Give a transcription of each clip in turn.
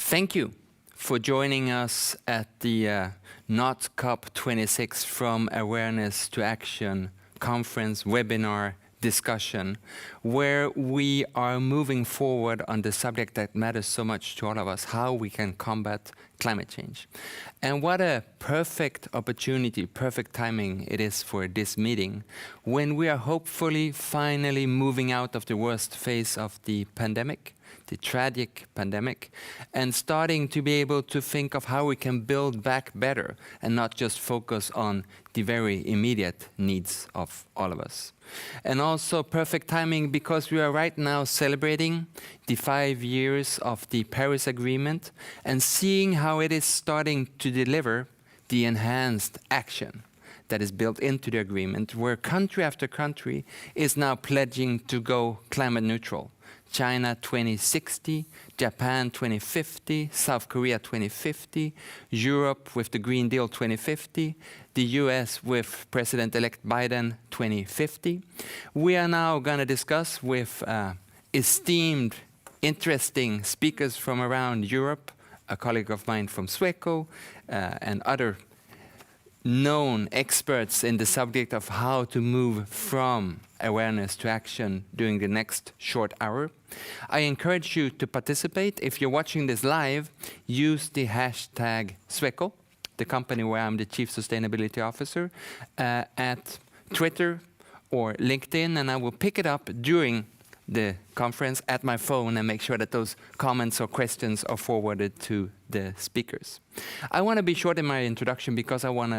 Thank you for joining us at the Not COP26 From Awareness to Action conference, webinar, discussion, where we are moving forward on the subject that matters so much to all of us, how we can combat climate change. And what a perfect opportunity, perfect timing it is for this meeting, when we are hopefully finally moving out of the worst phase of the pandemic, the tragic pandemic, and starting to be able to think of how we can build back better and not just focus on the very immediate needs of all of us. And also perfect timing because we are right now celebrating the 5 years of the Paris Agreement and seeing how it is starting to deliver the enhanced action that is built into the agreement, where country after country is now pledging to go climate neutral. China 2060, Japan 2050, South Korea 2050, Europe with the Green Deal 2050, the US with President-elect Biden 2050. We are now going to discuss with esteemed, interesting speakers from around Europe, a colleague of mine from Sweco, and other known experts in the subject of how to move from awareness to action during the next short hour. I encourage you to participate. If you're watching this live, use the hashtag Sweco, the company where I'm the Chief Sustainability Officer, at Twitter or LinkedIn, and I will pick it up during the conference at my phone and make sure that those comments or questions are forwarded to the speakers. I want to be short in my introduction because I want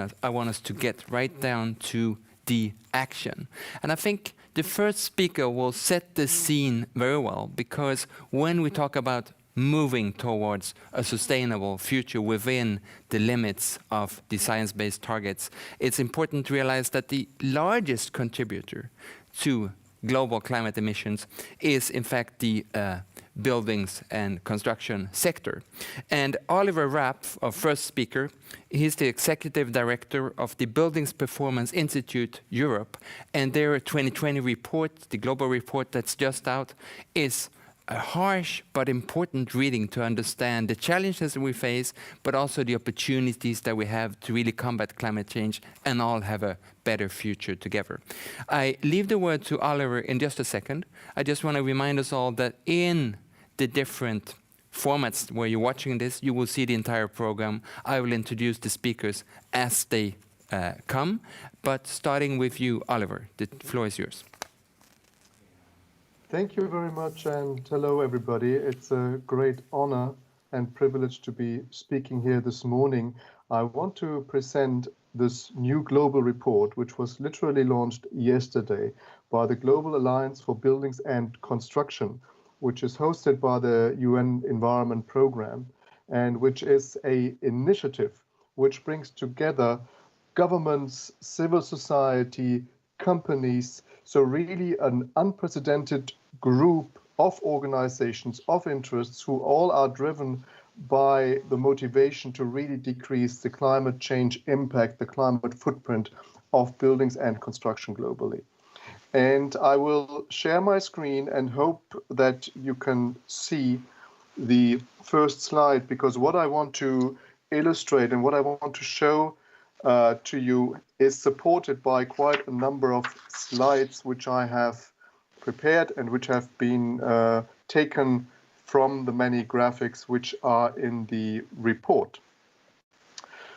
us to get right down to the action. And I think the first speaker will set the scene very well, because when we talk about moving towards a sustainable future within the limits of the science-based targets, it's important to realize that the largest contributor to global climate emissions is in fact the buildings and construction sector. And Oliver Rapf, our first speaker, he's the executive director of the Buildings Performance Institute Europe, and their 2020 report, the global report that's just out, is a harsh but important reading to understand the challenges we face, but also the opportunities that we have to really combat climate change and all have a better future together. I leave the word to Oliver in just a second. I just want to remind us all that in the different formats where you're watching this, you will see the entire program. I will introduce the speakers as they come, but starting with you, Oliver, the floor is yours. Thank you very much, and hello everybody. It's a great honor and privilege to be speaking here this morning. I want to present this new global report, which was literally launched yesterday by the Global Alliance for Buildings and Construction, which is hosted by the UN Environment Programme, and which is an initiative which brings together governments, civil society, companies, so really an unprecedented group of organizations, of interests, who all are driven by the motivation to really decrease the climate change impact, the climate footprint of buildings and construction globally. And I will share my screen and hope that you can see the first slide, because what I want to illustrate and what I want to show to you is supported by quite a number of slides which I have prepared and which have been taken from the many graphics which are in the report.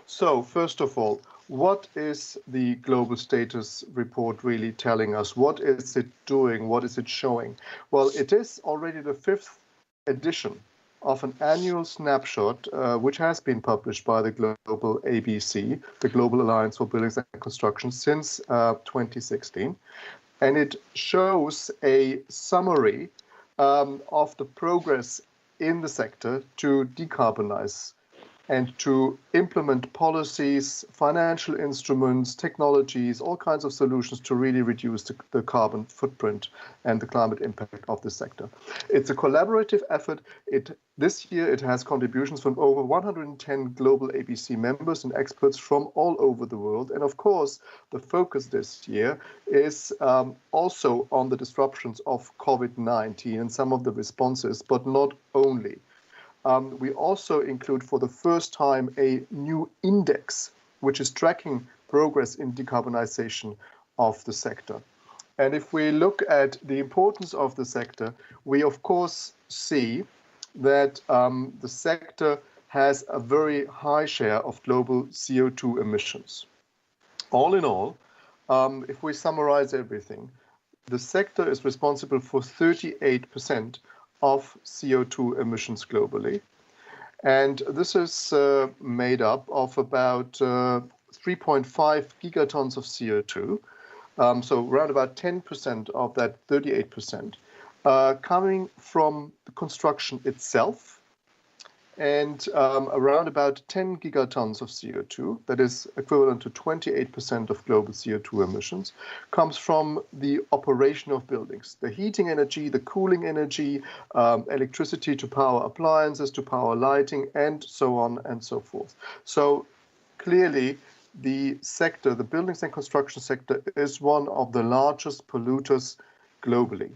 So first of all, what is the Global Status Report really telling us? What is it doing? What is it showing? Well, it is already the 5th edition of an annual snapshot, which has been published by the Global ABC, the Global Alliance for Buildings and Construction, since 2016. And it shows a summary of the progress in the sector to decarbonize and to implement policies, financial instruments, technologies, all kinds of solutions to really reduce the carbon footprint and the climate impact of the sector. It's a collaborative effort. This year it has contributions from over 110 global ABC members and experts from all over the world. And of course, the focus this year is also on the disruptions of COVID-19 and some of the responses, but not only. we also include for the first time a new index, which is tracking progress in decarbonization of the sector. And if we look at the importance of the sector, we of course see that the sector has a very high share of global CO2 emissions. All in all, if we summarize everything, the sector is responsible for 38% of CO2 emissions globally. And this is made up of about 3.5 gigatons of CO2. So around about 10% of that 38% coming from the construction itself, and around about 10 gigatons of CO2, that is equivalent to 28% of global CO2 emissions, comes from the operation of buildings, the heating energy, the cooling energy, electricity to power appliances, to power lighting, and so on and so forth. So clearly, the sector, the buildings and construction sector, is one of the largest polluters globally.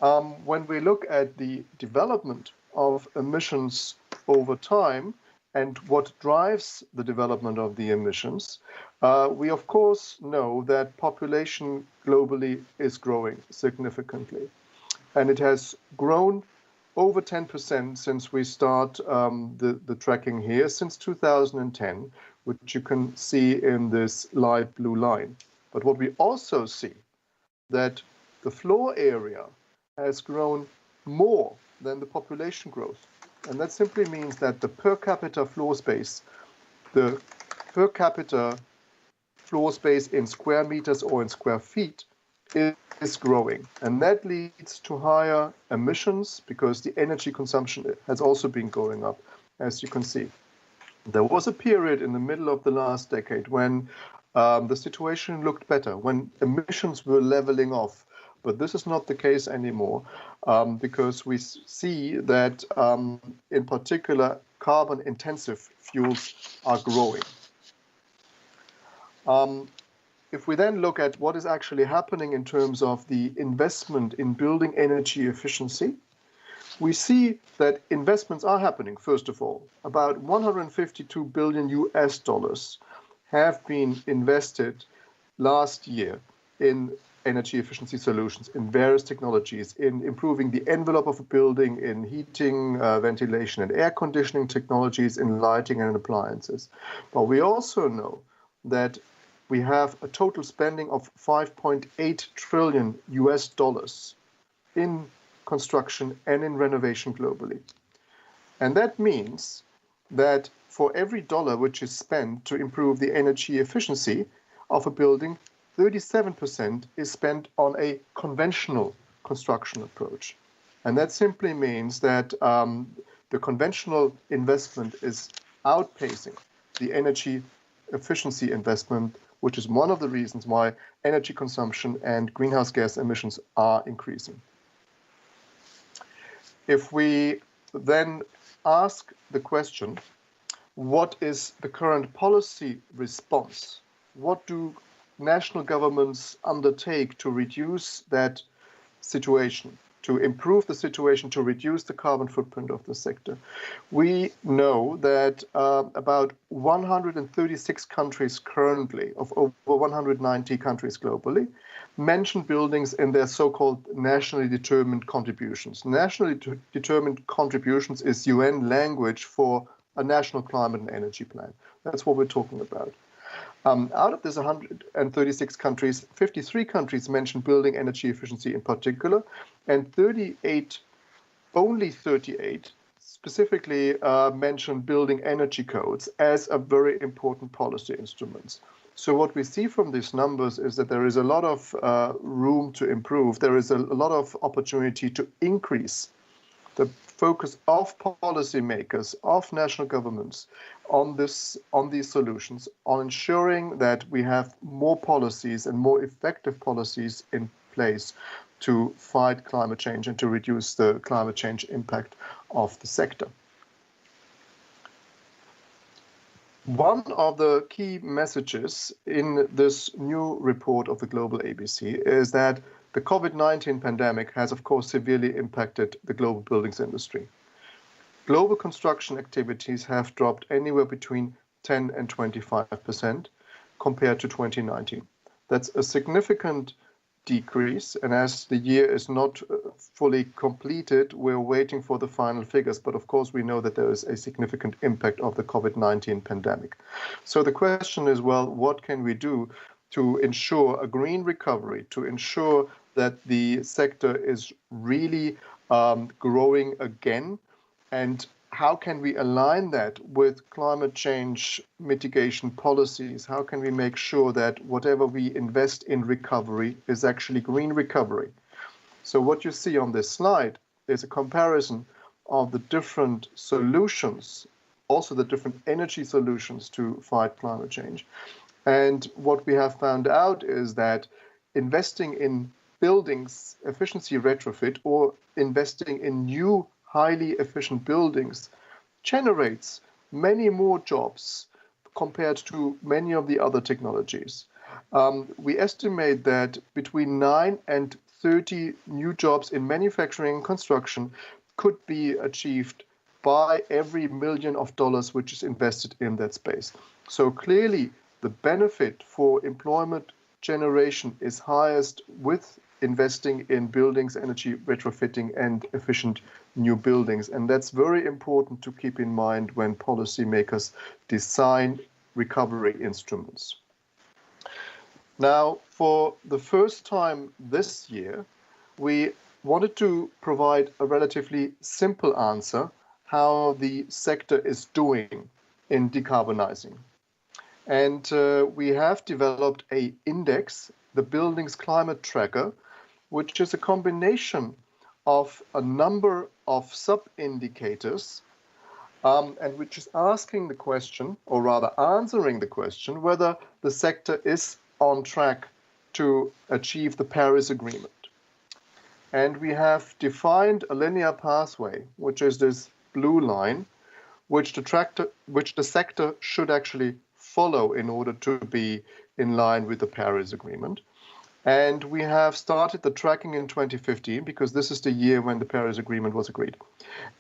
When we look at the development of emissions over time and what drives the development of the emissions, we of course know that population globally is growing significantly. And it has grown over 10% since we start the tracking here, since 2010, which you can see in this light blue line. But what we also see, that the floor area has grown more than the population growth. And that simply means that the per capita floor space, the per capita floor space in square meters or in square feet is growing. And that leads to higher emissions because the energy consumption has also been going up, as you can see. There was a period in the middle of the last decade when the situation looked better, when emissions were leveling off. But this is not the case anymore because we see that, in particular, carbon-intensive fuels are growing. If we then look at what is actually happening in terms of the investment in building energy efficiency, we see that investments are happening, first of all. About 152 billion US dollars have been invested last year in energy efficiency solutions, in various technologies, in improving the envelope of a building, in heating, ventilation and air conditioning technologies, in lighting and appliances. But we also know that we have a total spending of 5.8 trillion US dollars in construction and in renovation globally. And that means that for every dollar which is spent to improve the energy efficiency of a building, 37% is spent on a conventional construction approach. And that simply means that the conventional investment is outpacing the energy efficiency investment, which is one of the reasons why energy consumption and greenhouse gas emissions are increasing. If we then ask the question, what is the current policy response? What do national governments undertake to reduce that situation, to improve the situation, to reduce the carbon footprint of the sector? We know that about 136 countries currently, of over 190 countries globally, mention buildings in their so-called nationally determined contributions. Nationally determined contributions is UN language for a national climate and energy plan. That's what we're talking about. Out of this 136 countries, 53 countries mention building energy efficiency in particular, and only 38 specifically mention building energy codes as a very important policy instrument. So what we see from these numbers is that there is a lot of room to improve. There is a lot of opportunity to increase the focus of policymakers, of national governments on these solutions, on ensuring that we have more policies and more effective policies in place to fight climate change and to reduce the climate change impact of the sector. One of the key messages in this new report of the Global ABC is that the COVID-19 pandemic has, of course, severely impacted the global buildings industry. global construction activities have dropped anywhere between 10 and 25% compared to 2019. That's a significant decrease, and as the year is not fully completed, we're waiting for the final figures, but of course we know that there is a significant impact of the COVID-19 pandemic. So the question is, well, what can we do to ensure a green recovery, to ensure that the sector is really growing again, and how can we align that with climate change mitigation policies? How can we make sure that whatever we invest in recovery is actually green recovery? So what you see on this slide is a comparison of the different solutions, also the different energy solutions to fight climate change. And what we have found out is that investing in buildings efficiency retrofit or investing in new highly efficient buildings generates many more jobs compared to many of the other technologies. We estimate that between 9 and 30 new jobs in manufacturing and construction could be achieved by every $1 million which is invested in that space. So clearly, the benefit for employment generation is highest with investing in buildings, energy retrofitting, and efficient new buildings. And that's very important to keep in mind when policymakers design recovery instruments. Now, for the first time this year, we wanted to provide a relatively simple answer how the sector is doing in decarbonizing. And we have developed an index, the Buildings Climate Tracker, which is a combination of a number of sub-indicators and which is asking the question, or rather answering the question, whether the sector is on track to achieve the Paris Agreement. And we have defined a linear pathway, which is this blue line, which the sector should actually follow in order to be in line with the Paris Agreement. And we have started the tracking in 2015 because this is the year when the Paris Agreement was agreed.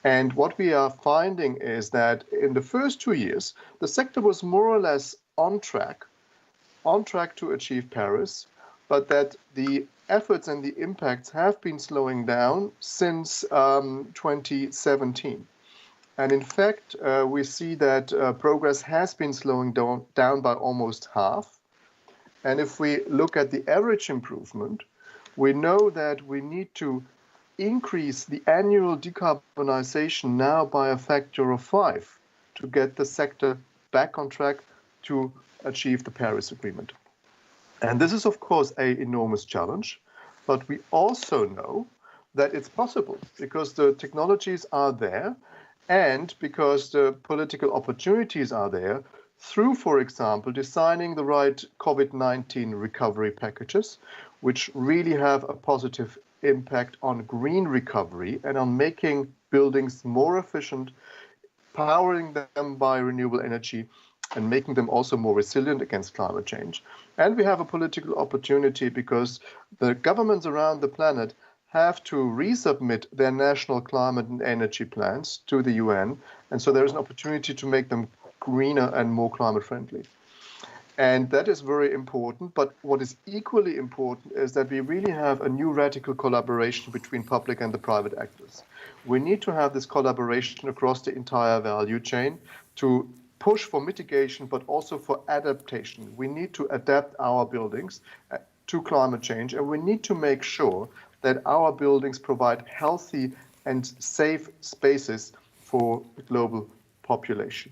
And what we are finding is that in the first 2 years, the sector was more or less on track to achieve Paris, but that the efforts and the impacts have been slowing down since 2017. And in fact, we see that progress has been slowing down by almost half. And if we look at the average improvement, we know that we need to increase the annual decarbonization now by a factor of 5 to get the sector back on track to achieve the Paris Agreement. And this is, of course, an enormous challenge, but we also know that it's possible because the technologies are there and because the political opportunities are there through, for example, designing the right COVID-19 recovery packages, which really have a positive impact on green recovery and on making buildings more efficient, powering them by renewable energy, and making them also more resilient against climate change. And we have a political opportunity because the governments around the planet have to resubmit their national climate and energy plans to the UN. And so there is an opportunity to make them greener and more climate friendly. And that is very important. But what is equally important is that we really have a new radical collaboration between public and the private actors. We need to have this collaboration across the entire value chain to push for mitigation, but also for adaptation. We need to adapt our buildings to climate change, and we need to make sure that our buildings provide healthy and safe spaces for the global population.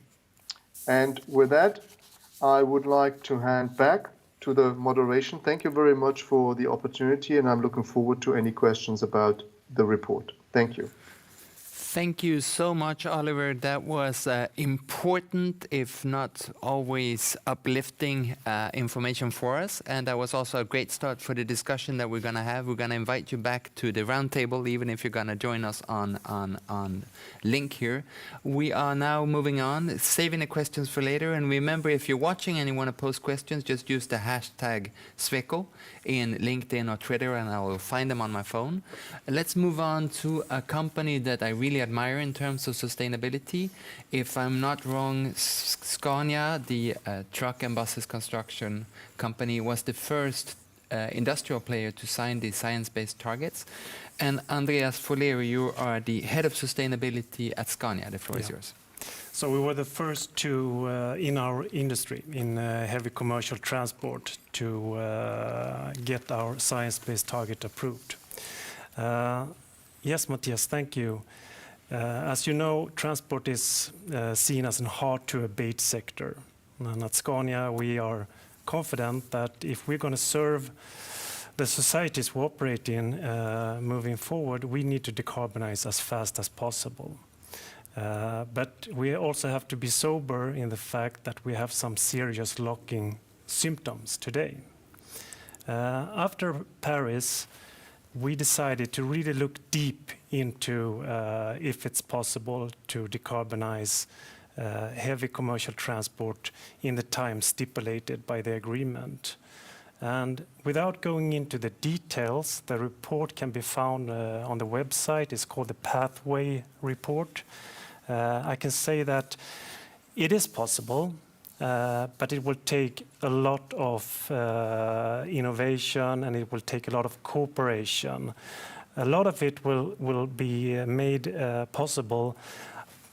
And with that, I would like to hand back to the moderation. Thank you very much for the opportunity, and I'm looking forward to any questions about the report. Thank you. Thank you so much, Oliver. That was important, if not always uplifting information for us. And that was also a great start for the discussion that we're going to have. We're going to invite you back to the roundtable, even if you're going to join us on link here. We are now moving on, saving the questions for later. And remember, if you're watching and you want to post questions, just use the hashtag Sweco in LinkedIn or Twitter, and I will find them on my phone. Let's move on to a company that I really really admire in terms of sustainability. If I'm not wrong, Scania, the truck and buses construction company, was the first industrial player to sign the science-based targets. And Andreas Foller, you are the head of sustainability at Scania. The floor is yours. So we were the first to, in our industry, in heavy commercial transport, to get our science-based target approved. Yes, Mattias, thank you. As you know, transport is seen as a hard-to-abate sector. And at Scania, we are confident that if we're going to serve the societies we operate in moving forward, we need to decarbonize as fast as possible. But we also have to be sober in the fact that we have some serious locking symptoms today. After Paris, we decided to really look deep into if it's possible to decarbonize heavy commercial transport in the time stipulated by the agreement. And without going into the details, the report can be found on the website. It's called the Pathway Report. I can say that it is possible, but it will take a lot of innovation, and it will take a lot of cooperation. A lot of it will be made possible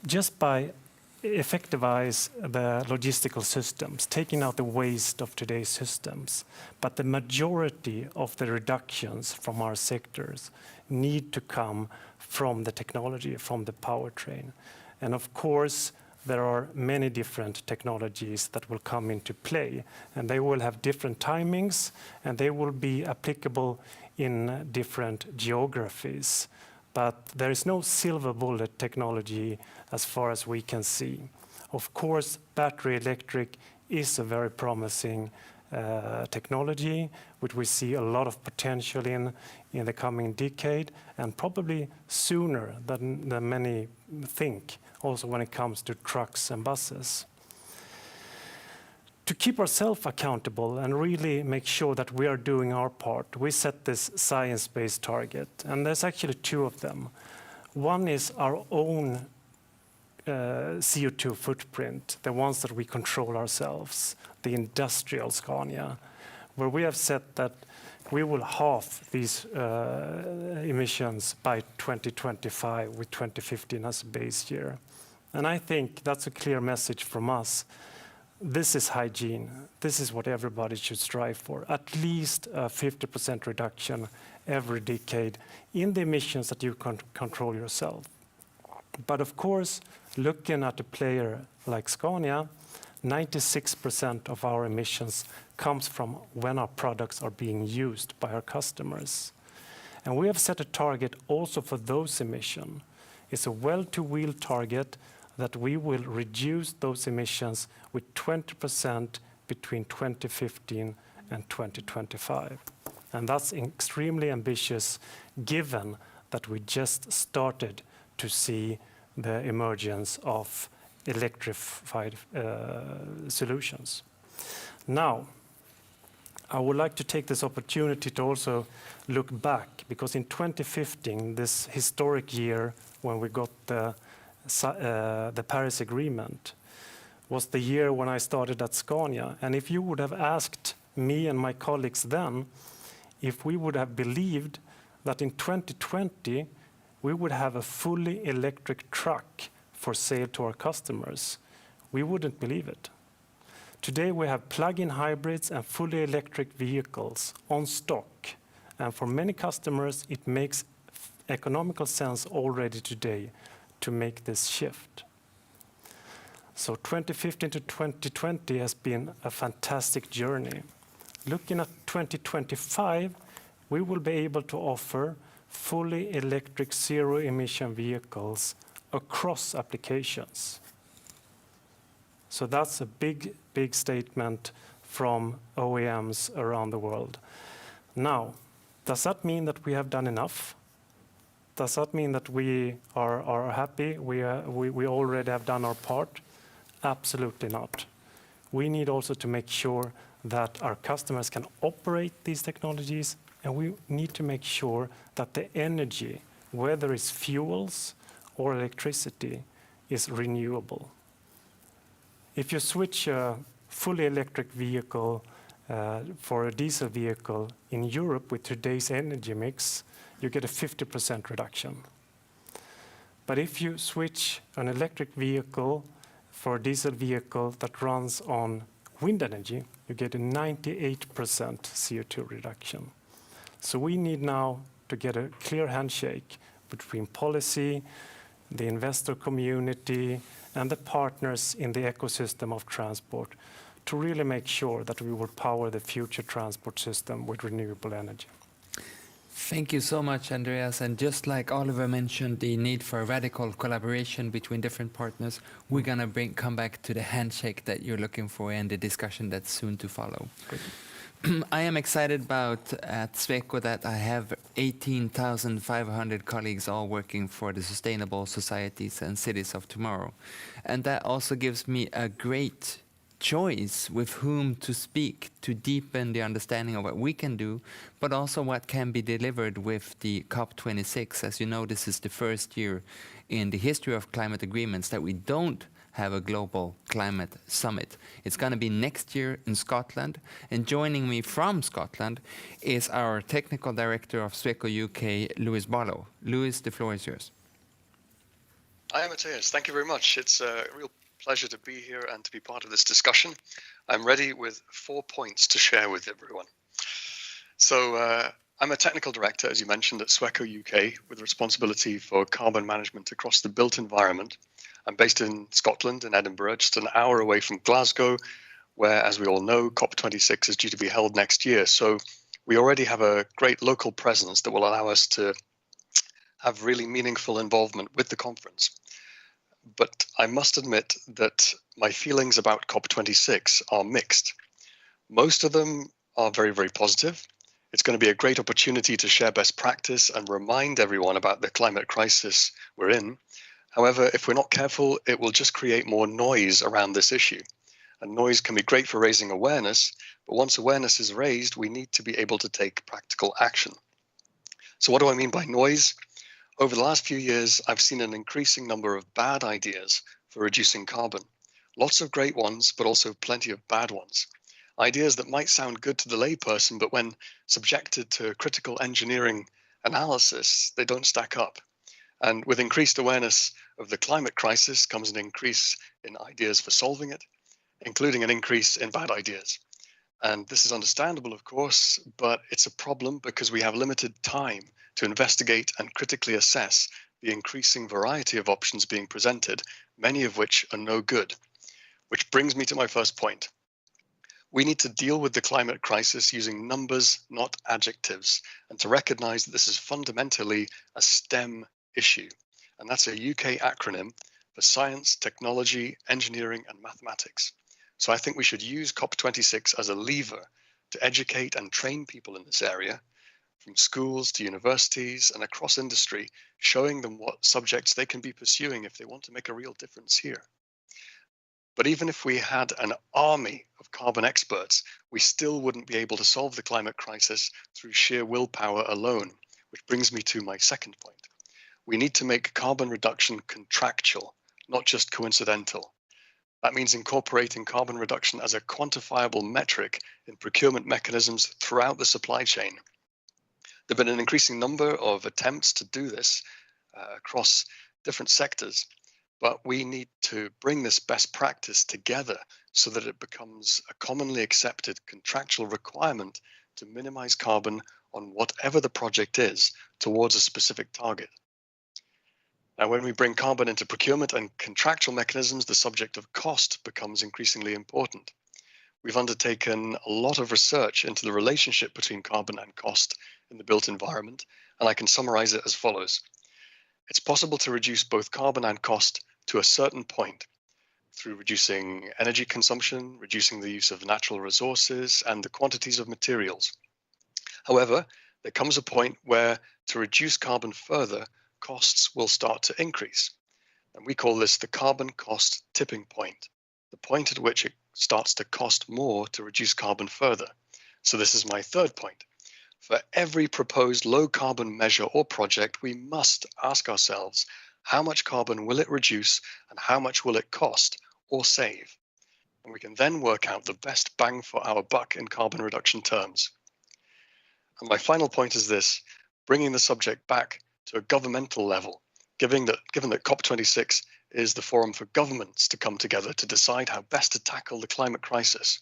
just by effectivize the logistical systems, taking out the waste of today's systems. But the majority of the reductions from our sectors need to come from the technology, from the powertrain. And of course, there are many different technologies that will come into play, and they will have different timings, and they will be applicable in different geographies. But there is no silver bullet technology as far as we can see. Of course, battery electric is a very promising technology, which we see a lot of potential in the coming decade, and probably sooner than many think, also when it comes to trucks and buses. To keep ourselves accountable and really make sure that we are doing our part, we set this science-based target, and there's actually two of them. One is our own CO2 footprint, the ones that we control ourselves, the industrial Scania, where we have said that we will halve these emissions by 2025 with 2015 as a base year. And I think that's a clear message from us. This is hygiene. This is what everybody should strive for. At least a 50% reduction every decade in the emissions that you can control yourself. But of course, looking at a player like Scania, 96% of our emissions comes from when our products are being used by our customers. And we have set a target also for those emissions. It's a well-to-wheel target that we will reduce those emissions with 20% between 2015 and 2025. And that's extremely ambitious given that we just started to see the emergence of electrified solutions. Now, I would like to take this opportunity to also look back, because in 2015, this historic year when we got the Paris Agreement, was the year when I started at Scania. And if you would have asked me and my colleagues then, if we would have believed that in 2020 we would have a fully electric truck for sale to our customers, we wouldn't believe it. Today we have plug-in hybrids and fully electric vehicles on stock. And for many customers, it makes economical sense already today to make this shift. So 2015 to 2020 has been a fantastic journey. Looking at 2025, we will be able to offer fully electric zero-emission vehicles across applications. So that's a big, big statement from OEMs around the world. Now, does that mean that we have done enough? Does that mean that we are happy? We already have done our part? Absolutely not. We need also to make sure that our customers can operate these technologies, and we need to make sure that the energy, whether it's fuels or electricity is renewable. If you switch a fully electric vehicle for a diesel vehicle in Europe with today's energy mix, you get a 50% reduction. But if you switch an electric vehicle for a diesel vehicle that runs on wind energy, you get a 98% CO2 reduction. So we need now to get a clear handshake between policy, the investor community, and the partners in the ecosystem of transport to really make sure that we will power the future transport system with renewable energy. Thank you so much, Andreas. And just like Oliver mentioned, the need for radical collaboration between different partners, we're going to come back to the handshake that you're looking for and the discussion that's soon to follow. I am excited about at Sweco that I have 18,500 colleagues all working for the sustainable societies and cities of tomorrow. And that also gives me a great choice with whom to speak to deepen the understanding of what we can do, but also what can be delivered with the COP26. As you know, this is the first year in the history of climate agreements that we don't have a global climate summit. It's going to be next year in Scotland, and joining me from Scotland is our technical director of Sweco UK, Lewis Barlow. Lewis, the floor is yours. Hi, Mattias. Thank you very much. It's a real pleasure to be here and to be part of this discussion. I'm ready with 4 points to share with everyone. So I'm a technical director, as you mentioned, at Sweco UK with responsibility for carbon management across the built environment. I'm based in Scotland, in Edinburgh, just an hour away from Glasgow, where, as we all know, COP26 is due to be held next year. So we already have a great local presence that will allow us to have really meaningful involvement with the conference. But I must admit that my feelings about COP26 are mixed. Most of them are very, very positive. It's going to be a great opportunity to share best practice and remind everyone about the climate crisis we're in. However, if we're not careful, it will just create more noise around this issue. And noise can be great for raising awareness, but once awareness is raised, we need to be able to take practical action. So what do I mean by noise? Over the last few years, I've seen an increasing number of bad ideas for reducing carbon. Lots of great ones, but also plenty of bad ones. Ideas that might sound good to the layperson, but when subjected to critical engineering analysis, they don't stack up. And with increased awareness of the climate crisis comes an increase in ideas for solving it, including an increase in bad ideas. And this is understandable, of course, but it's a problem because we have limited time to investigate and critically assess the increasing variety of options being presented, many of which are no good. Which brings me to my first point. We need to deal with the climate crisis using numbers, not adjectives, and to recognize that this is fundamentally a STEM issue. And that's a UK acronym for science, technology, engineering, and mathematics. So I think we should use COP26 as a lever to educate and train people in this area, from schools to universities and across industry, showing them what subjects they can be pursuing if they want to make a real difference here. But even if we had an army of carbon experts, we still wouldn't be able to solve the climate crisis through sheer willpower alone, which brings me to my second point. We need to make carbon reduction contractual, not just coincidental. That means incorporating carbon reduction as a quantifiable metric in procurement mechanisms throughout the supply chain. There have been an increasing number of attempts to do this across different sectors, but we need to bring this best practice together so that it becomes a commonly accepted contractual requirement to minimize carbon on whatever the project is towards a specific target. Now, when we bring carbon into procurement and contractual mechanisms, the subject of cost becomes increasingly important. We've undertaken a lot of research into the relationship between carbon and cost in the built environment, and I can summarize it as follows. It's possible to reduce both carbon and cost to a certain point through reducing energy consumption, reducing the use of natural resources, and the quantities of materials. However, there comes a point where to reduce carbon further, costs will start to increase. And we call this the carbon cost tipping point, the point at which it starts to cost more to reduce carbon further. So this is my third point. For every proposed low carbon measure or project, we must ask ourselves, how much carbon will it reduce and how much will it cost or save? And we can then work out the best bang for our buck in carbon reduction terms. And my final point is this: bringing the subject back to a governmental level, given that COP26 is the forum for governments to come together to decide how best to tackle the climate crisis.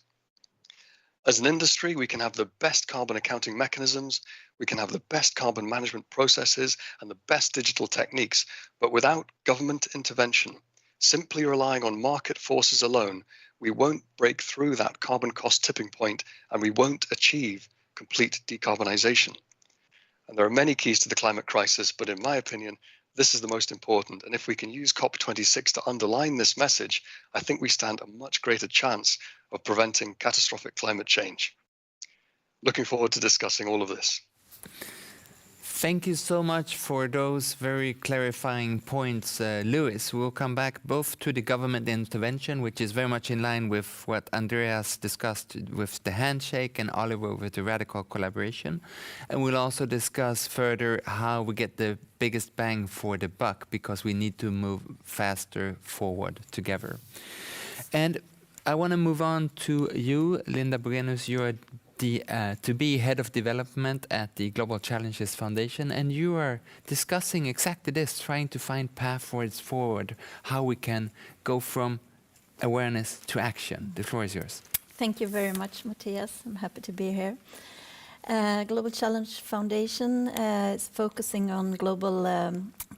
As an industry, we can have the best carbon accounting mechanisms, we can have the best carbon management processes and the best digital techniques, but without government intervention, simply relying on market forces alone, we won't break through that carbon cost tipping point and we won't achieve complete decarbonisation. And there are many keys to the climate crisis, but in my opinion, this is the most important. And if we can use COP26 to underline this message, I think we stand a much greater chance of preventing catastrophic climate change. Looking forward to discussing all of this. Thank you so much for those very clarifying points, Lewis. We'll come back both to the government intervention, which is very much in line with what Andreas discussed with the handshake and Oliver with the radical collaboration. And we'll also discuss further how we get the biggest bang for the buck, because we need to move faster forward together. And I want to move on to you, Linda Burenius. You're to be head of development at the Global Challenges Foundation, and you are discussing exactly this, trying to find pathways forward, how we can go from awareness to action. The floor is yours. Thank you very much, Mattias. I'm happy to be here. Global Challenge Foundation is focusing on global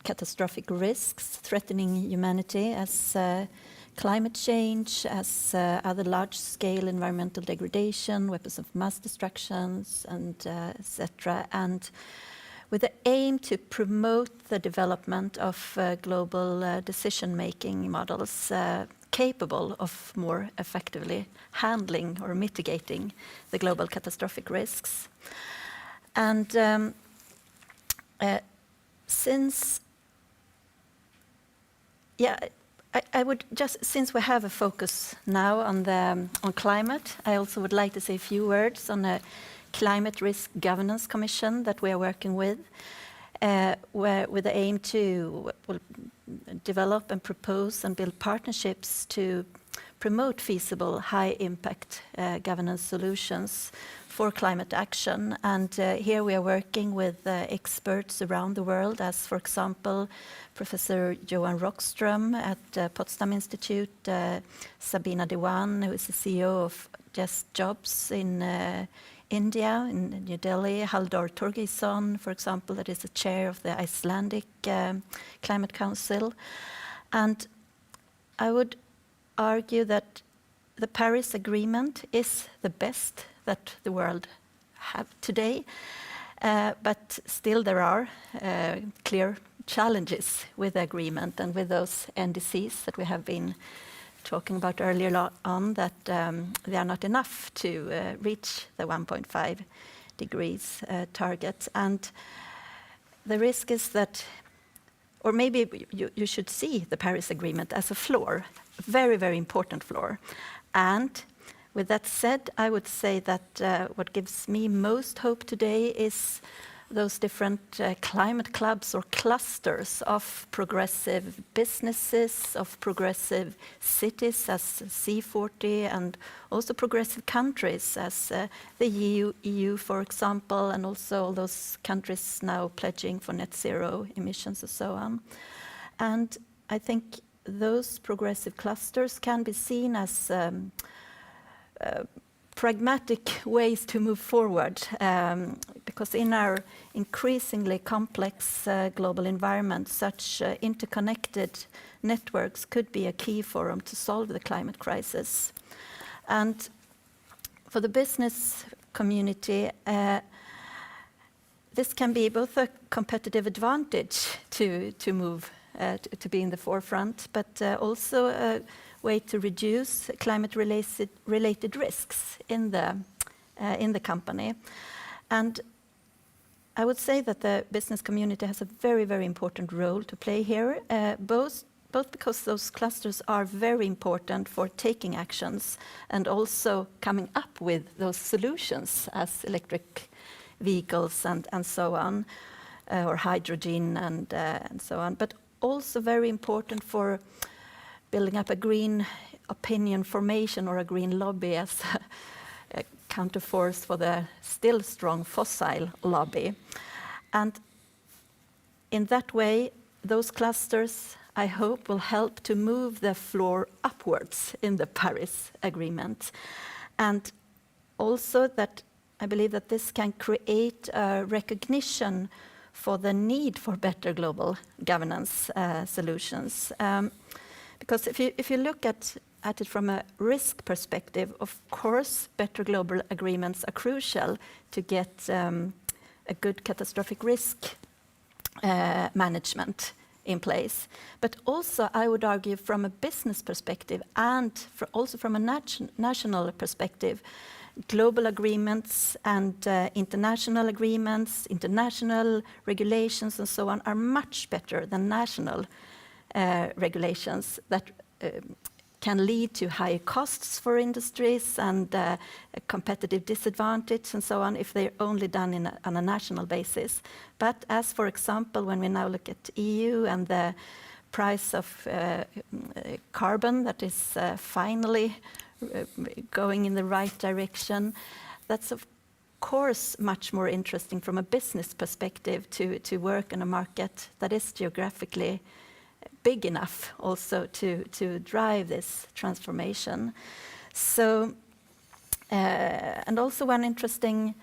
catastrophic risks threatening humanity as climate change, as other large-scale environmental degradation, weapons of mass destructions, and etc. And with the aim to promote the development of global decision-making models capable of more effectively handling or mitigating the global catastrophic risks. And I would just, since we have a focus now on climate, I also would like to say a few words on a Climate Risk Governance Commission that we are working with, with the aim to develop and propose and build partnerships to promote feasible high-impact governance solutions for climate action. And here we are working with experts around the world, as for example, Professor Johan Rockström at Potsdam Institute, Sabina Dewan, who is the CEO of Just Jobs in India, in New Delhi, Haldor Torgeirsson, for example, that is the chair of the Icelandic Climate Council. And I would argue that the Paris Agreement is the best that the world have today, but still there are clear challenges with the agreement and with those NDCs that we have been talking about earlier on, that they are not enough to reach the 1.5 degrees target. And the risk is that, or maybe you should see the Paris Agreement as a floor, a very, very important floor. And with that said, I would say that what gives me most hope today is those different climate clubs or clusters of progressive businesses, of progressive cities as C40, and also progressive countries as the EU, for example, and also all those countries now pledging for net zero emissions and so on. And I think those progressive clusters can be seen as pragmatic ways to move forward, because in our increasingly complex global environment, such interconnected networks could be a key forum to solve the climate crisis. And for the business community, this can be both a competitive advantage to move, to be in the forefront, but also a way to reduce climate-related risks in the company. And I would say that the business community has a very, very important role to play here, both because those clusters are very important for taking actions and also coming up with those solutions as electric vehicles and so on, or hydrogen and so on. But also very important for building up a green opinion formation or a green lobby as a counterforce for the still strong fossil lobby. And in that way, those clusters, I hope, will help to move the floor upwards in the Paris Agreement. And also that I believe that this can create a recognition for the need for better global governance solutions. Because if you look at it from a risk perspective, of course, better global agreements are crucial to get a good catastrophic risk management in place. But also, I would argue from a business perspective and also from a national perspective, global agreements and international agreements, international regulations and so on are much better than national regulations that can lead to higher costs for industries and a competitive disadvantage and so on if they're only done on a national basis. But as, for example, when we now look at EU and the price of carbon that is finally going in the right direction, that's of course much more interesting from a business perspective to work in a market that is geographically big enough also to drive this transformation. So, and also one interesting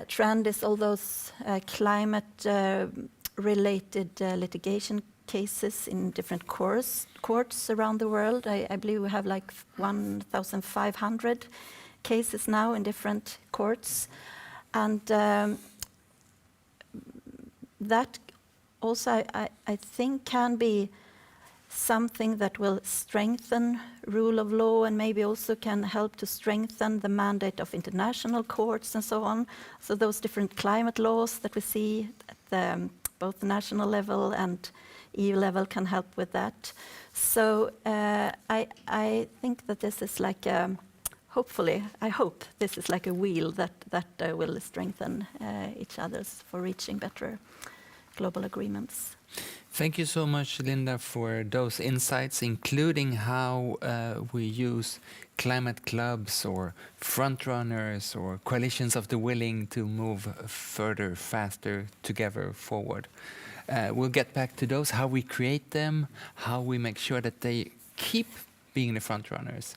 trend is all those climate-related litigation cases in different courts around the world. I believe we have like 1,500 cases now in different courts. And that also, I think, can be something that will strengthen rule of law and maybe also can help to strengthen the mandate of international courts and so on. So those different climate laws that we see at both the national level and EU level can help with that. So I think that this is like hopefully, I hope this is like a wheel that will strengthen each other's for reaching better global agreements. Thank you so much, Linda, for those insights, including how we use climate clubs or frontrunners or coalitions of the willing to move further, faster together forward. We'll get back to those, how we create them, how we make sure that they keep being the front runners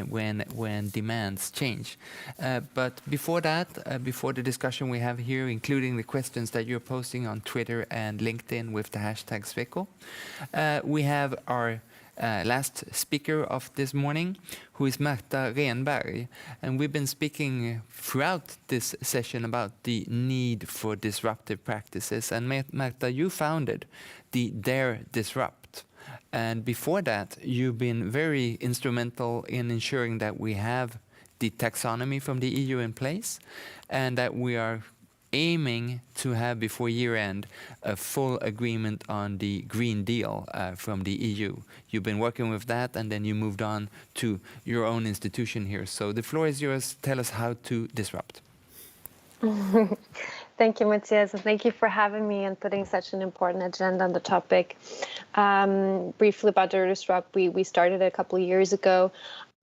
when demands change. But before that, before the discussion we have here, including the questions that you're posting on Twitter and LinkedIn with the hashtag Sweco, we have our last speaker of this morning, who is Märtha Rehnberg. And we've been speaking throughout this session about the need for disruptive practices. And Märtha, you founded the DareDisrupt. And before that, you've been very instrumental in ensuring that we have the taxonomy from the EU in place, and that we are aiming to have before year end a full agreement on the Green Deal from the EU. You've been working with that, and then you moved on to your own institution here. So the floor is yours. Tell us how to disrupt. Thank you, Mattias, and thank you for having me and putting such an important agenda on the topic. Briefly about DareDisrupt, we started a couple of years ago.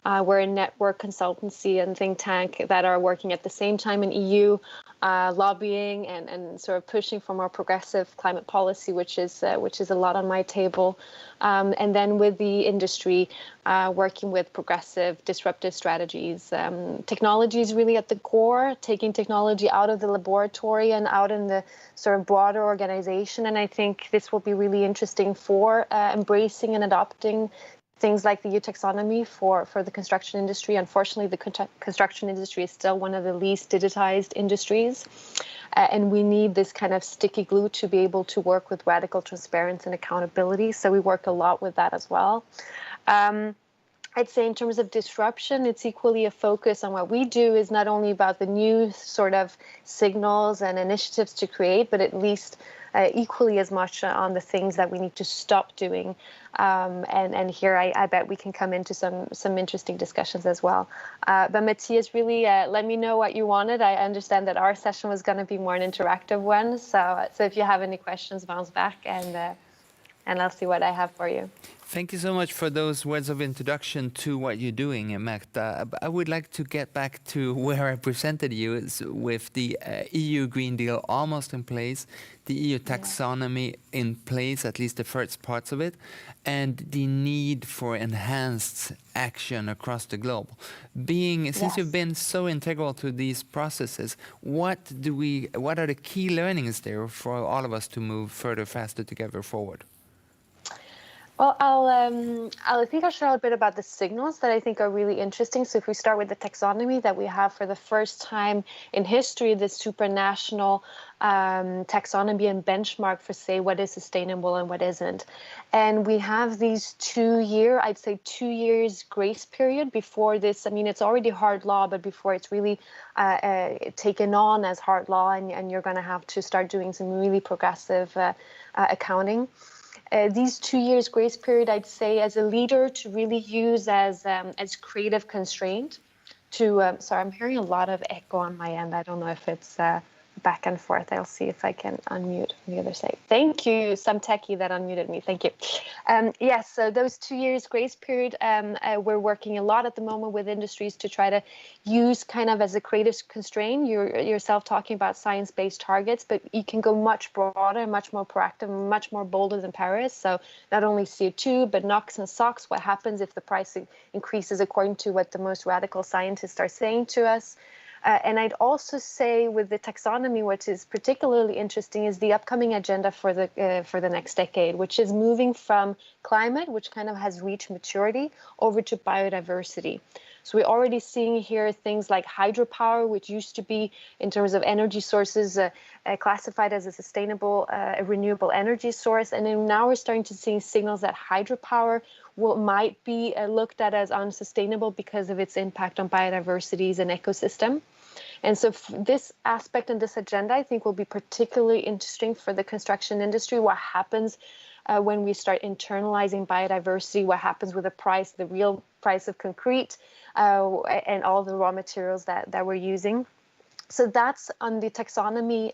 We're a network consultancy and think tank that are working at the same time in EU, lobbying and sort of pushing for more progressive climate policy, which is a lot on my table. And then with the industry, working with progressive, disruptive strategies. Technology is really at the core, taking technology out of the laboratory and out in the sort of broader organization. And I think this will be really interesting for embracing and adopting things like the EU taxonomy for the construction industry. Unfortunately, the construction industry is still one of the least digitized industries. And we need this kind of sticky glue to be able to work with radical transparency and accountability. So we work a lot with that as well. I'd say in terms of disruption, it's equally a focus on what we do is not only about the new sort of signals and initiatives to create, but at least equally as much on the things that we need to stop doing. And here I bet we can come into some interesting discussions as well. But Mattias, really let me know what you wanted. I understand that our session was going to be more an interactive one. So if you have any questions, bounce back and and I'll see what I have for you. Thank you so much for those words of introduction to what you're doing, Märtha. I would like to get back to where I presented you with the EU Green Deal almost in place, the EU taxonomy in place, at least the first parts of it, and the need for enhanced action across the globe. Since you've been so integral to these processes, what are the key learnings there for all of us to move further, faster together forward? Well, I think I'll share a bit about the signals that I think are really interesting. So if we start with the taxonomy, that we have for the first time in history, this supranational taxonomy and benchmark for, say, what is sustainable and what isn't. And we have these 2 years grace period before this. I mean, it's already hard law, but before it's really taken on as hard law, and you're going to have to start doing some really progressive accounting. These 2 years grace period, I'd say, as a leader, to really use as creative constraint. Sorry, I'm hearing a lot of echo on my end. I don't know if it's back and forth. I'll see if I can unmute on the other side. Thank you, some techie that unmuted me. Thank you. Yes, so those 2 years grace period, we're working a lot at the moment with industries to try to use kind of as a creative constraint. You're yourself talking about science-based targets, but you can go much broader, much more proactive, much more bolder than Paris. So not only CO2, but NOx and SOx. What happens if the price increases according to what the most radical scientists are saying to us? And I'd also say with the taxonomy, what is particularly interesting is the upcoming agenda for the next decade, which is moving from climate, which kind of has reached maturity, over to biodiversity. So we're already seeing here things like hydropower, which used to be, in terms of energy sources, classified as a sustainable, renewable energy source. And then now we're starting to see signals that hydropower might be looked at as unsustainable because of its impact on biodiversities and ecosystem. And so this aspect and this agenda, I think, will be particularly interesting for the construction industry. What happens when we start internalizing biodiversity? What happens with the real price of concrete and all the raw materials that we're using? So that's on the taxonomy,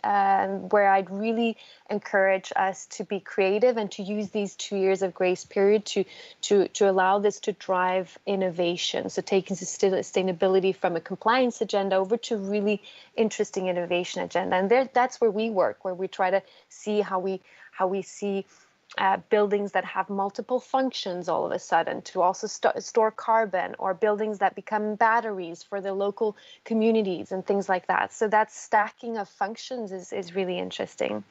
where I'd really encourage us to be creative and to use these 2 years of grace period to allow this to drive innovation. So taking sustainability from a compliance agenda over to really interesting innovation agenda. And that's where we work, where we try to see how we see buildings that have multiple functions all of a sudden to also store carbon, or buildings that become batteries for the local communities and things like that. So that stacking of functions is really interesting.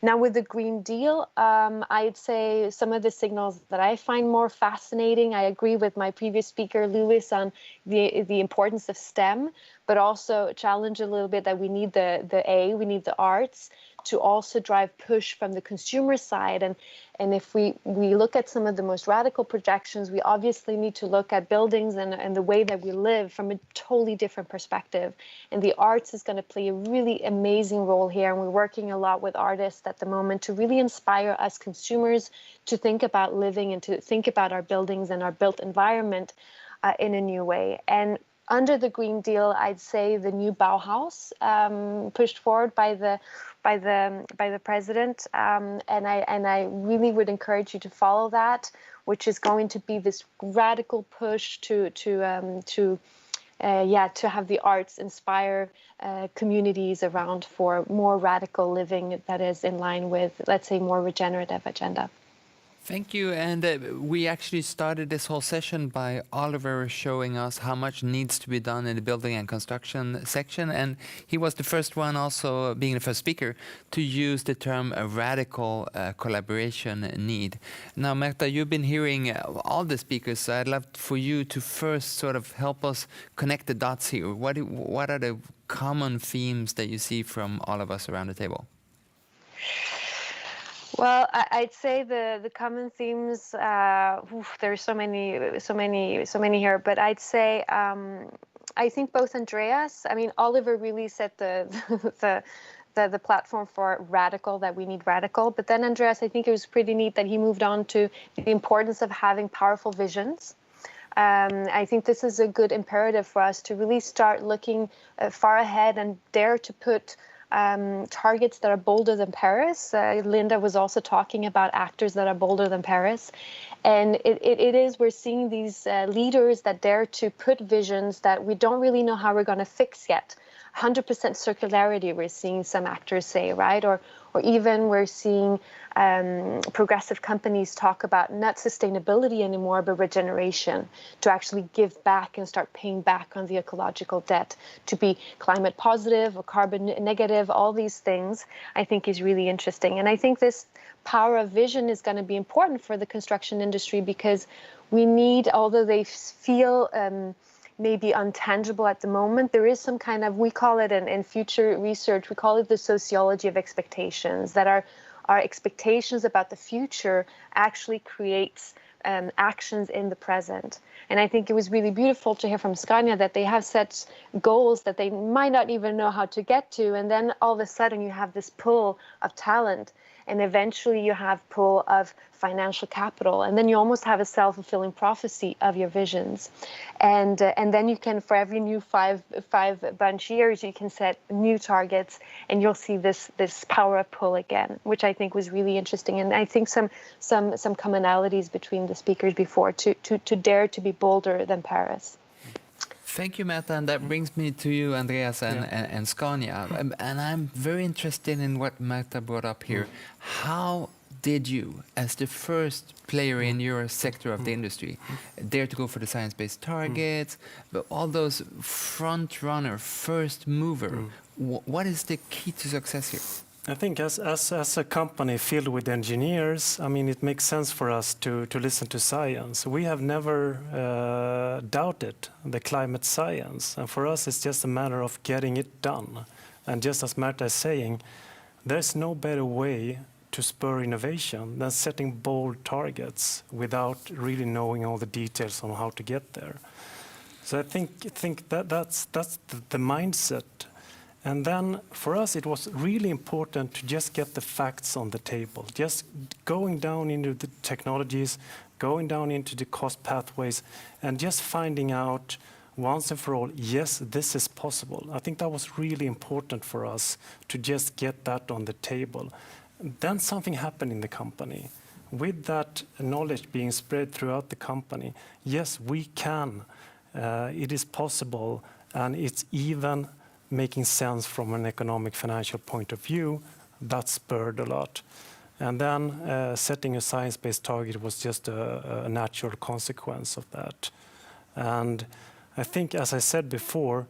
Now with the Green Deal, I'd say some of the signals that I find more fascinating, I agree with my previous speaker, Lewis, on the importance of STEM, but also challenge a little bit that we need we need the arts to also drive push from the consumer side. And if we look at some of the most radical projections, we obviously need to look at buildings and the way that we live from a totally different perspective. And the arts is going to play a really amazing role here. And we're working a lot with artists at the moment to really inspire us consumers to think about living and to think about our buildings and our built environment in a new way. And under the Green Deal, I'd say the new Bauhaus pushed forward by the president, and I really would encourage you to follow that, which is going to be this radical push to have the arts inspire communities around for more radical living that is in line with, let's say, more regenerative agenda. Thank you. And we actually started this whole session by Oliver showing us how much needs to be done in the building and construction section. And he was the first one, also being the first speaker, to use the term a radical collaboration need. Now, Märtha, you've been hearing all the speakers, so I'd love for you to first sort of help us connect the dots here. What are the common themes that you see from all of us around the table? Well, I'd say the common themes. There's so many here, but I'd say I think both Andreas. I mean, Oliver really set the platform for radical, that we need radical. But then Andreas, I think it was pretty neat that he moved on to the importance of having powerful visions. I think this is a good imperative for us to really start looking far ahead and dare to put targets that are bolder than Paris. Linda was also talking about actors that are bolder than Paris. And it is, we're seeing these leaders that dare to put visions that we don't really know how we're going to fix yet. 100% circularity, we're seeing some actors say, right? Or even we're seeing progressive companies talk about not sustainability anymore, but regeneration, to actually give back and start paying back on the ecological debt, to be climate positive or carbon negative. All these things I think is really interesting. And I think this power of vision is going to be important for the construction industry, because we need, although they feel maybe untangible at the moment, there is some kind of, we call it in future research, we call it the sociology of expectations, that our expectations about the future actually creates actions in the present. And I think it was really beautiful to hear from Scania that they have set goals that they might not even know how to get to, and then all of a sudden you have this pull of talent, and eventually you have pull of financial capital, and then you almost have a self-fulfilling prophecy of your visions. And then you can, for every new five bunch years, you can set new targets, and you'll see this power of pull again, which I think was really interesting. And I think some commonalities between the speakers before to dare to be bolder than Paris. Thank you, Märtha, and that brings me to you, Andreas and Scania. And I'm very interested in what Märtha brought up here. How did you, as the first player in your sector of the industry, dare to go for the science-based targets, but all those front-runner, first mover? What is the key to success here? I think as a company filled with engineers, I mean, it makes sense for us to listen to science. We have never doubted the climate science. And for us, it's just a matter of getting it done. And just as Märtha is saying, there's no better way to spur innovation than setting bold targets without really knowing all the details on how to get there. So I think that's the mindset. And then for us, it was really important to just get the facts on the table, just going down into the technologies, going down into the cost pathways, and just finding out once and for all, yes, this is possible. I think that was really important for us to just get that on the table. Then something happened in the company. With that knowledge being spread throughout the company, yes, we can. It is possible, and it's even making sense from an economic financial point of view. That spurred a lot. And then setting a science-based target was just a natural consequence of that. And I think, as I said before,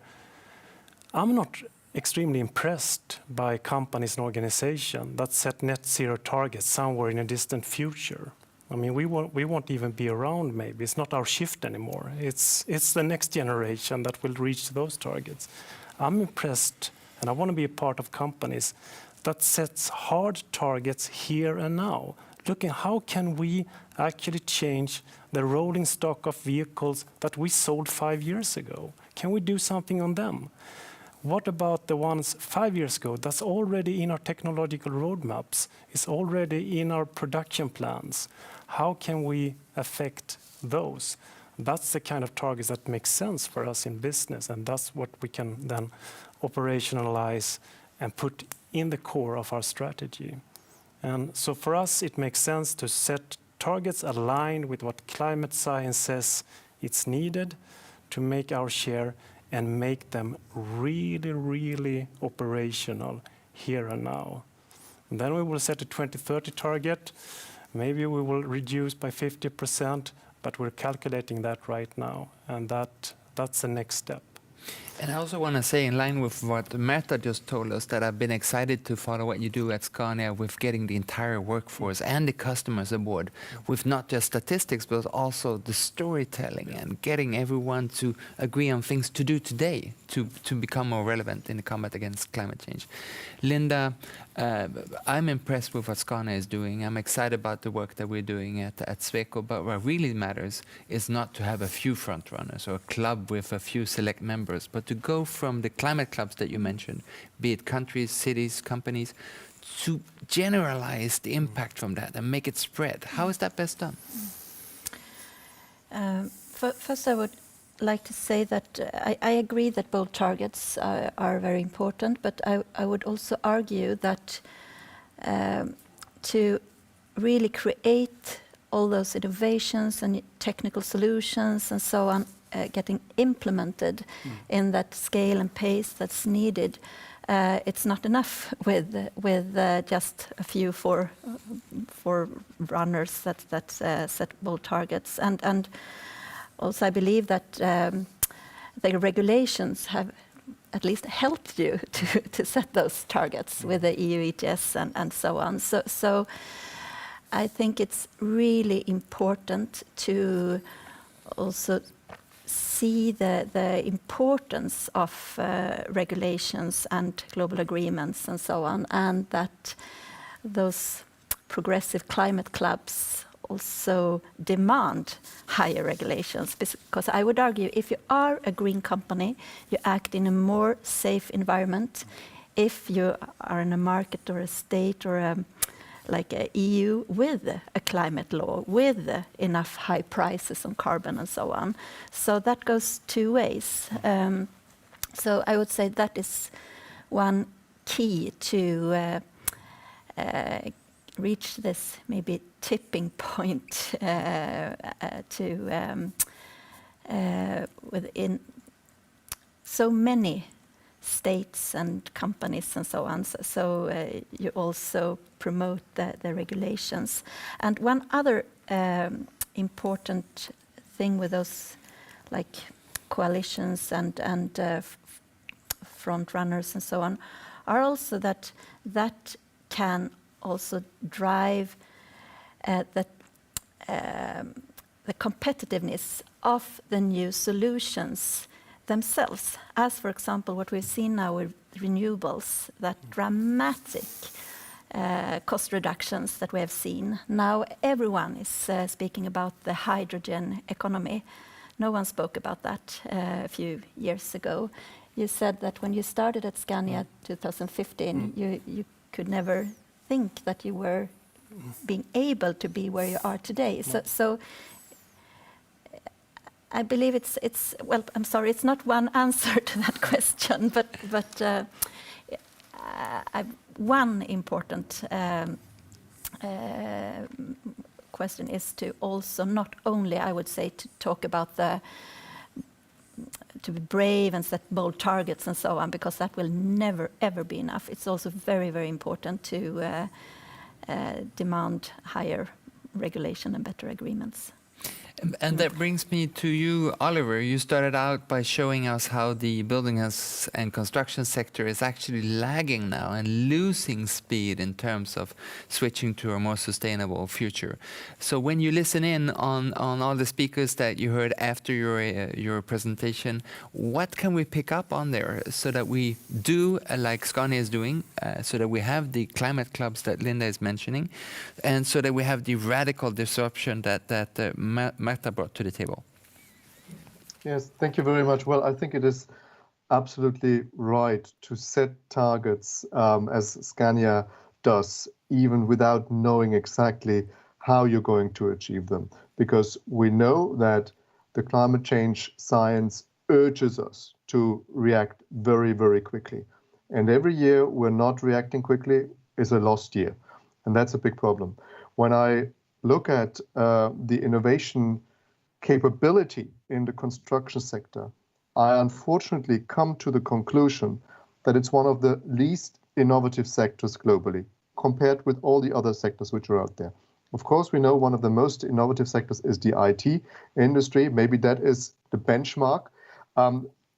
I'm not extremely impressed by companies and organizations that set net zero targets somewhere in a distant future. I mean, we won't even be around maybe. It's not our shift anymore. It's the next generation that will reach those targets. I'm impressed, and I want to be a part of companies that sets hard targets here and now. Looking how can we actually change the rolling stock of vehicles that we sold 5 years ago? Can we do something on them? What about the ones 5 years ago that's already in our technological roadmaps, is already in our production plans? How can we affect those? That's the kind of targets that make sense for us in business, and that's what we can then operationalize and put in the core of our strategy. And so for us, it makes sense to set targets aligned with what climate science says it's needed to make our share and make them really, really operational here and now. And then we will set a 2030 target. Maybe we will reduce by 50%, but we're calculating that right now, and that's the next step. And I also want to say, in line with what Märtha just told us, that I've been excited to follow what you do at Scania with getting the entire workforce and the customers aboard, with not just statistics, but also the storytelling and getting everyone to agree on things to do today to become more relevant in the combat against climate change. Linda, I'm impressed with what Scania is doing. I'm excited about the work that we're doing at Sweco, but what really matters is not to have a few front runners or a club with a few select members, but to go from the climate clubs that you mentioned, be it countries, cities, companies, to generalize the impact from that and make it spread. How is that best done? First, I would like to say that I agree that bold targets are very important, but I would also argue that to really create all those innovations and technical solutions and so on getting implemented in that scale and pace that's needed, it's not enough with just a few for runners that set bold targets. And also I believe that the regulations have at least helped you to set those targets with the EU ETS and so on. So I think it's really important to also see the importance of regulations and global agreements and so on, and that those progressive climate clubs also demand higher regulations. Because I would argue if you are a green company, you act in a more safe environment. If you are in a market or a state or like a EU with a climate law, with enough high prices on carbon and so on. So that goes two ways. So I would say that is one key to reach this maybe tipping point within so many states and companies and so on. So you also promote the regulations. And one other important thing with those like coalitions and front runners and so on are also that can also drive the competitiveness of the new solutions themselves, as for example what we've seen now with renewables, that dramatic cost reductions that we have seen. Now everyone is speaking about the hydrogen economy. No one spoke about that a few years ago. You said that when you started at Scania 2015, you could never think that you were being able to be where you are today. So I believe it's well, I'm sorry, it's not one answer to that question, but one important question is to also not only, I would say, to talk about to be brave and set bold targets and so on, because that will never ever be enough. It's also very, very important to demand higher regulation and better agreements. And that brings me to you, Oliver. You started out by showing us how the building and construction sector is actually lagging now and losing speed in terms of switching to a more sustainable future. So when you listen in on all the speakers that you heard after your presentation, what can we pick up on there so that we do like Scania is doing, so that we have the climate clubs that Linda is mentioning, and so that we have the radical disruption that Märtha brought to the table? Yes, thank you very much. Well, I think it is absolutely right to set targets as Scania does, even without knowing exactly how you're going to achieve them, because we know that the climate change science urges us to react very, very quickly. And every year we're not reacting quickly is a lost year. And that's a big problem. When I look at the innovation capability in the construction sector, I unfortunately come to the conclusion that it's one of the least innovative sectors globally, compared with all the other sectors which are out there. Of course, we know one of the most innovative sectors is the IT industry. Maybe that is the benchmark.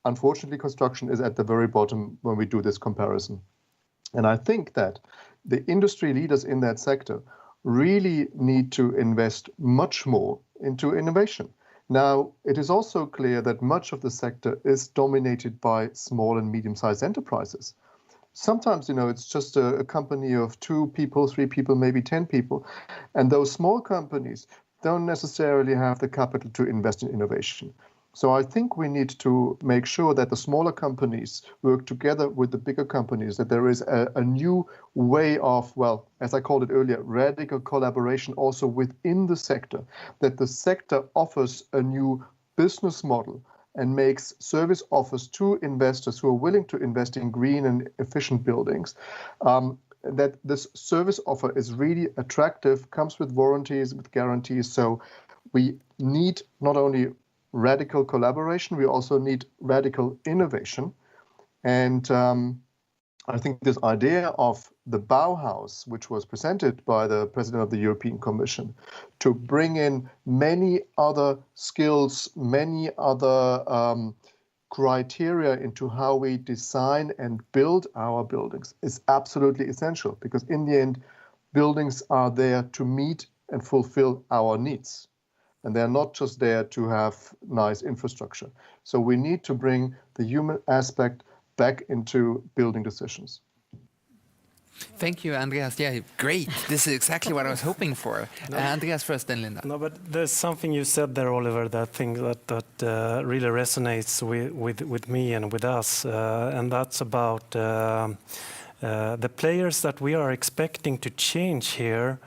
Unfortunately, construction is at the very bottom when we do this comparison. And I think that the industry leaders in that sector really need to invest much more into innovation. Now, it is also clear that much of the sector is dominated by small and medium-sized enterprises. Sometimes, it's just a company of 2 people, 3 people, maybe 10 people. And those small companies don't necessarily have the capital to invest in innovation. So I think we need to make sure that the smaller companies work together with the bigger companies, that there is a new way of, well, as I called it earlier, radical collaboration also within the sector, that the sector offers a new business model and makes service offers to investors who are willing to invest in green and efficient buildings, that this service offer is really attractive, comes with warranties, with guarantees. So we need not only radical collaboration, we also need radical innovation. And I think this idea of the Bauhaus, which was presented by the President of the European Commission, to bring in many other skills, many other criteria into how we design and build our buildings is absolutely essential, because in the end, buildings are there to meet and fulfill our needs. And they're not just there to have nice infrastructure. So we need to bring the human aspect back into building decisions. Thank you, Andreas. Yeah, great. This is exactly what I was hoping for. Andreas first, then Linda. No, but there's something you said there, Oliver, that I think that really resonates with me and with us, and that's about the players that we are expecting to change here.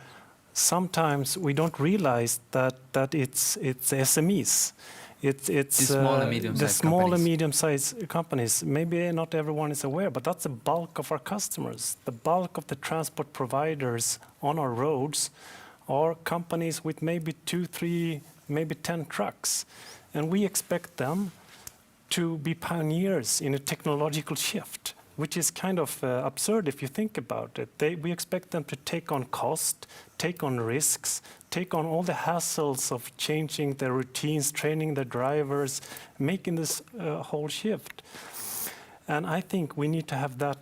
Sometimes we don't realize that it's SMEs. It's the small and medium-sized companies. Maybe not everyone is aware, but that's the bulk of our customers. The bulk of the transport providers on our roads are companies with maybe 2, 3, maybe 10 trucks. And we expect them to be pioneers in a technological shift, which is kind of absurd if you think about it. We expect them to take on cost, take on risks, take on all the hassles of changing their routines, training their drivers, making this whole shift. And I think we need to have that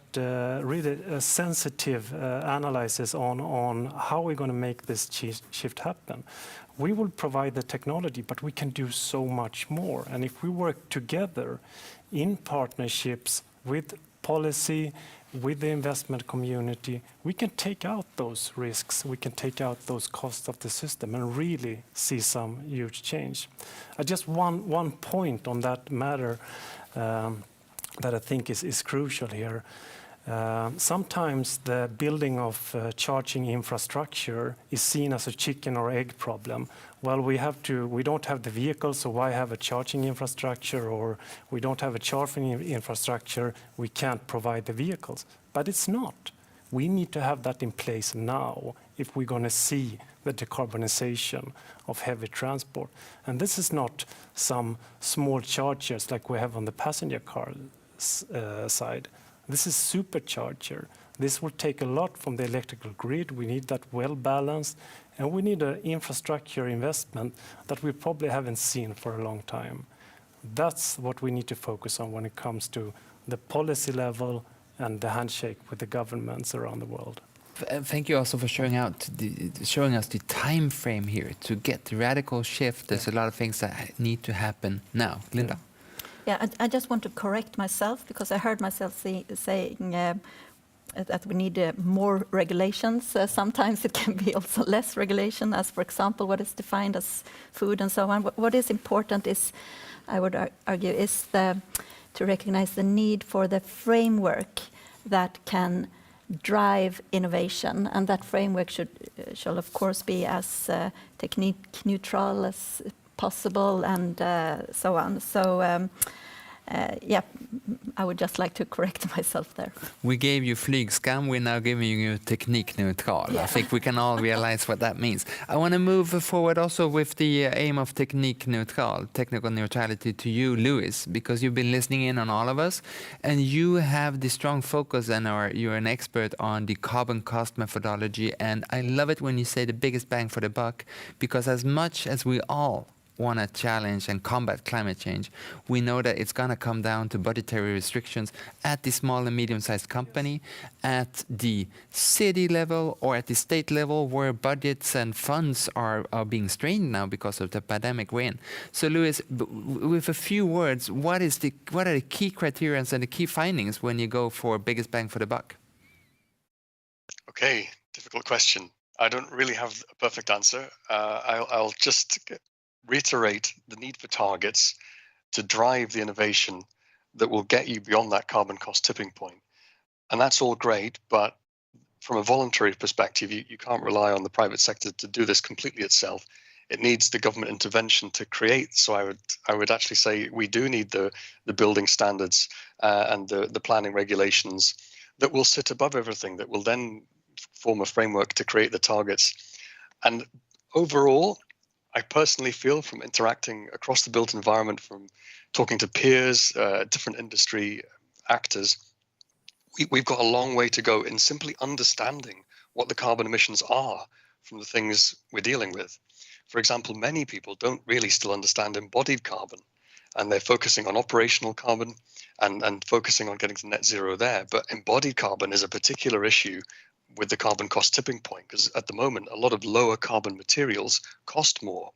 really sensitive analysis on how we're going to make this shift happen. We will provide the technology, but we can do so much more. And if we work together in partnerships with policy, with the investment community, we can take out those risks, we can take out those costs of the system and really see some huge change. Just one point on that matter that I think is crucial here. Sometimes the building of charging infrastructure is seen as a chicken or egg problem. Well, we don't have the vehicles, so why have a charging infrastructure? Or we don't have a charging infrastructure, we can't provide the vehicles. But it's not. We need to have that in place now if we're going to see the decarbonization of heavy transport. And this is not some small chargers like we have on the passenger car side. This is supercharger. This will take a lot from the electrical grid. We need that well balanced, and we need an infrastructure investment that we probably haven't seen for a long time. That's what we need to focus on when it comes to the policy level and the handshake with the governments around the world. Thank you also for showing us the time frame here to get the radical shift. There's a lot of things that need to happen now. Linda. Yeah, I just want to correct myself, because I heard myself saying that we need more regulations. Sometimes it can be also less regulation, as, for example, what is defined as food and so on. What is important is, I would argue, is to recognize the need for the framework that can drive innovation, and that framework shall of course be as technique neutral as possible, and so on. So yeah, I would just like to correct myself there. We gave you flygskam, we're now giving you teknikneutral. Yeah. I think we can all realize what that means. I want to move forward also with the aim of technical neutrality to you, Louis, because you've been listening in on all of us, and you have the strong focus, and you're an expert on the carbon cost methodology. And I love it when you say the biggest bang for the buck, because as much as we all want to challenge and combat climate change, we know that it's going to come down to budgetary restrictions at the small and medium-sized company, at the city level or at the state level, where budgets and funds are being strained now because of the pandemic we're in. So, Louis, with a few words, what are the key criteria and the key findings when you go for biggest bang for the buck? Okay, difficult question. I don't really have a perfect answer. I'll just reiterate the need for targets to drive the innovation that will get you beyond that carbon cost tipping point. And that's all great, but from a voluntary perspective, you can't rely on the private sector to do this completely itself. it needs the government intervention to create. So I would actually say we do need the building standards and the planning regulations that will sit above everything, that will then form a framework to create the targets. And overall, I personally feel, from interacting across the built environment, from talking to peers, different industry actors, we've got a long way to go in simply understanding what the carbon emissions are from the things we're dealing with. For example, many people don't really still understand embodied carbon, and they're focusing on operational carbon and focusing on getting to net zero there. But embodied carbon is a particular issue with the carbon cost tipping point, because at the moment, a lot of lower carbon materials cost more.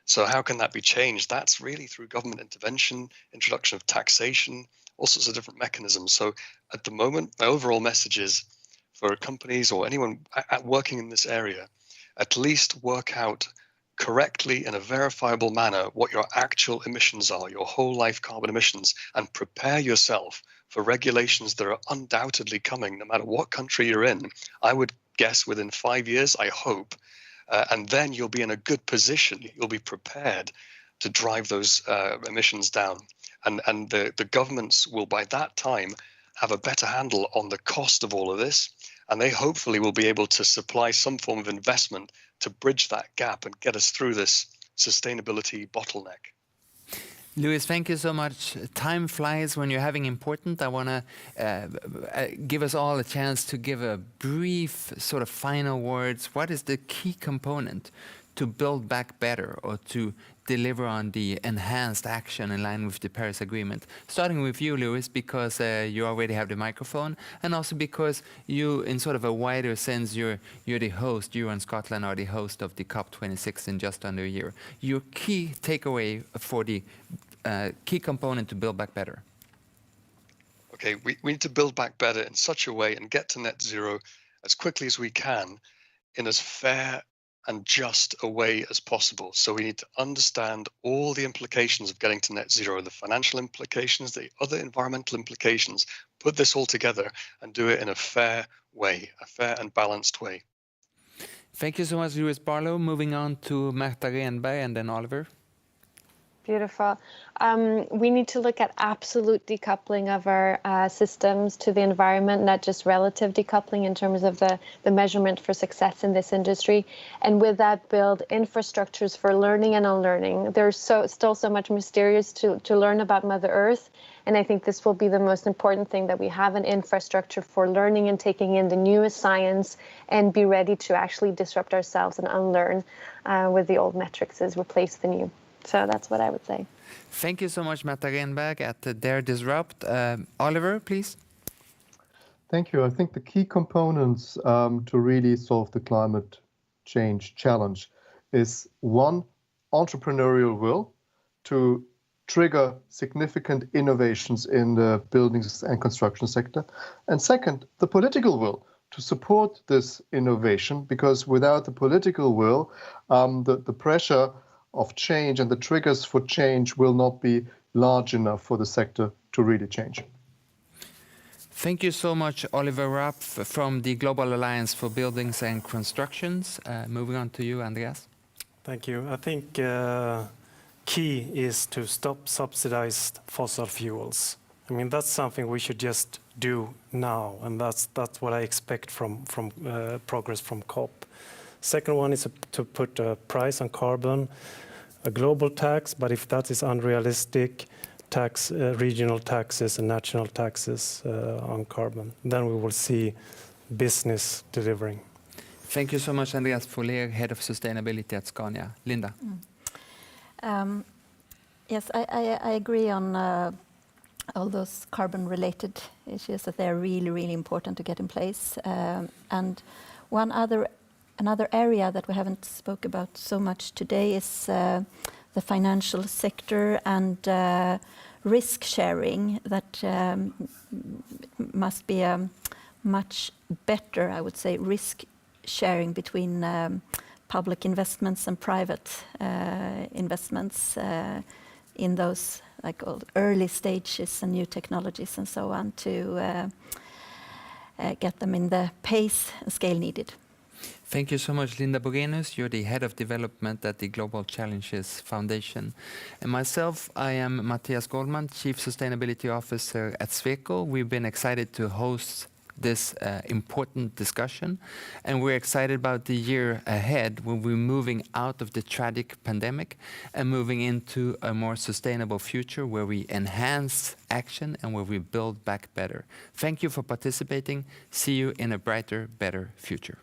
So how can that be changed? That's really through government intervention, introduction of taxation, all sorts of different mechanisms. So at the moment, my overall message is for companies or anyone working in this area, at least work out correctly in a verifiable manner what your actual emissions are, your whole life carbon emissions, and prepare yourself for regulations that are undoubtedly coming, no matter what country you're in. I would guess within 5 years, I hope, and then you'll be in a good position. You'll be prepared to drive those emissions down. And the governments will, by that time, have a better handle on the cost of all of this. And they hopefully will be able to supply some form of investment to bridge that gap and get us through this sustainability bottleneck. Louis, thank you so much. Time flies when you're having important. I want to give us all a chance to give a brief sort of final words. What is the key component to build back better or to deliver on the enhanced action in line with the Paris Agreement? Starting with you, Louis, because you already have the microphone, and also because you, in sort of a wider sense, you're the host, you and Scotland are the host of the COP26 in just under a year. Your key takeaway for the key component to build back better. Okay, we need to build back better in such a way and get to net zero as quickly as we can in as fair and just a way as possible. So we need to understand all the implications of getting to net zero, the financial implications, the other environmental implications, put this all together and do it in a fair way, a fair and balanced way. Thank you so much, Louis Barlow. Moving on to Märtha Rehnberg and then Oliver. Beautiful. We need to look at absolute decoupling of our systems to the environment, not just relative decoupling in terms of the measurement for success in this industry. And with that, build infrastructures for learning and unlearning. There's still so much mysterious to learn about Mother Earth. And I think this will be the most important thing, that we have an infrastructure for learning and taking in the newest science and be ready to actually disrupt ourselves and unlearn with the old metrics as replace the new. So that's what I would say. Thank you so much, Märtha Rehnberg at DareDisrupt. Oliver, please. Thank you. I think the key components to really solve the climate change challenge is, one, entrepreneurial will to trigger significant innovations in the buildings and construction sector. And second, the political will to support this innovation, because without the political will, the pressure of change and the triggers for change will not be large enough for the sector to really change. Thank you so much, Oliver Rapf from the Global Alliance for Buildings and Constructions. Moving on to you, Andreas. Thank you. I think key is to stop subsidized fossil fuels. I mean, that's something we should just do now, and that's what I expect from progress from COP. Second one is to put a price on carbon, a global tax, but if that is unrealistic, tax regional taxes and national taxes on carbon. Then we will see business delivering. Thank you so much, Andreas Foller, Head of Sustainability at Scania. Linda. Yes, I agree on all those carbon-related issues, that they're really, really important to get in place. And another area that we haven't spoke about so much today is the financial sector and risk sharing. That must be a much better, I would say, risk sharing between public investments and private investments in those like early stages and new technologies and so on, to get them in the pace and scale needed. Thank you so much, Linda Burenius. You're the Head of Development at the Global Challenges Foundation. And myself, I am Mattias Goldmann, Chief Sustainability Officer at Sweco. We've been excited to host this important discussion, and we're excited about the year ahead when we're moving out of the tragic pandemic and moving into a more sustainable future where we enhance action and where we build back better. Thank you for participating. See you in a brighter, better future.